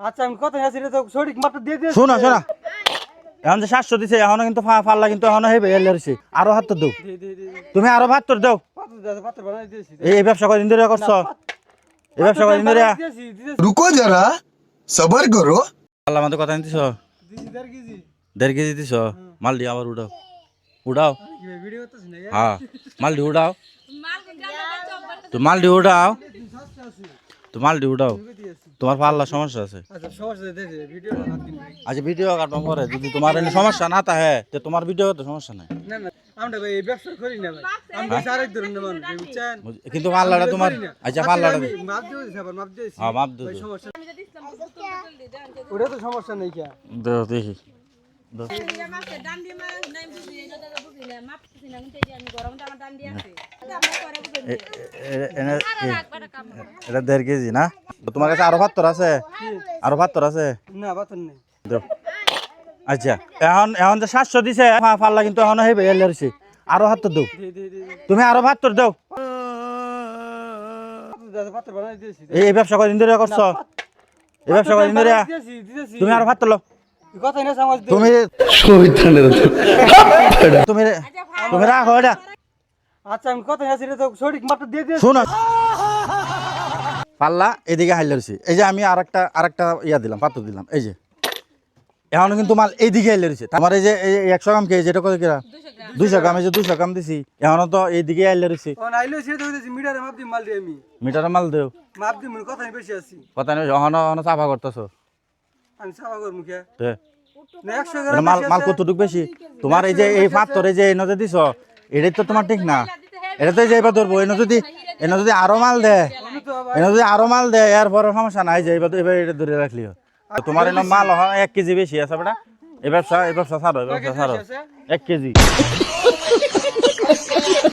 আচ্ছা আমি কথা আছে রে তো সঠিক মাত্রা দিয়ে দিয়েছি। শোনা এখন যে 700 দিছে এখনো কিন্তু পাল্লা কিন্তু এখনো হেবে এলারছি আরো 70 দাও তুমি আরো 72 দাও পাত্র বানাই দিয়েছি। এই ব্যবসা কদিন ধরে করছো এই ব্যবসা কদিন ধরে দিয়েছি रुको जरा सबर करो। পাল্লা আমাদের কথা নিতেছ দিয়েছি 1.5 কেজি। 1.5 কেজি দিছ মাল দি আবার উড়াও কি ভাই ভিডিও করতেছ না? হ্যাঁ মাল দি উড়াও তো মাল দি উড়াও তো মাল দি উড়াও তোমার পাল্লা সমস্যা আছে আচ্ছা সমস্যা দে দে ভিডিওটা বাদ দিন ভাই। আচ্ছা ভিডিও কাটবো পরে যদি তোমার এনে সমস্যা না থাকে তো তোমার ভিডিও তো সমস্যা নাই না না আমরা ভাই এই ব্যবসা করি না ভাই। আমরা আরেক ধরনের মানুষ বুঝছেন? কিন্তু পাল্লাটা তোমার আচ্ছা পাল্লাটা আমি মাপ দিয়েছি আবার মাপ দিয়েছি। হ্যাঁ মাপ দিও ভাই সমস্যা ওটা তো সমস্যা নেই কি? দাও দেখি এটা 1.5 কেজি না তোমার কাছে আরো 72 আছে আরো 72 আছে না বাতন নেই। দাও আচ্ছা এখন যে 700 দিছে পাল্লা কিন্তু এখনো হেবে এলারছি আরো 70 দাও দে দে দে তুমি আরো 72 দাও পাত্র বানাই দিয়েছি। এই ব্যবসা কদিন ধরে করছো এই ব্যবসা কদিন ধরে দিয়েছি তুমি আরো 72 দাও কথা না সমাজ তুমি তুমি তুমি রাখো এটা আচ্ছা আমি কথা আছে রে তো সঠিক মাত্রা দিয়ে দিয়েছি। শোনো পাল্লা এদিকে হাইলারছি এই যে আমি আরেকটা ইয়া দিলাম পাত্র দিলাম এই যে এখন কিন্তু মাল এইদিকে হাইলারছি আমার এই যে 100 গ্রাম কে যেটা কত কিরা 200 গ্রাম এই যে 200 গ্রাম দিছি এখনো তো এইদিকে হাইলারছি কোন আইলো সে তো দিয়েছি মিটারে মাপ দি মাল দি আমি মিটারে মাল দেও মাপ দি মনে কথা বেশি আছি। কথা নেই এখনো চাফা করতেছো আমি সাফা করব মুখে তে না 100 এটা গ্রাম মাল কতটুক বেশি তোমার এই যে এই পাত্র এই যে এই নজে দিছো এটাই তো তোমার ঠিক না এটা তো এই যে এবার ধরবো এনে যদি আরো মাল দেয় এনে যদি আরো মাল দেয় এরপর সমস্যা নাই যে এবার এটা ধরে রাখলি তোমার এনে মাল 1 কেজি বেশি আছে বেটা এই ব্যবসা ছাড়ো 1 কেজি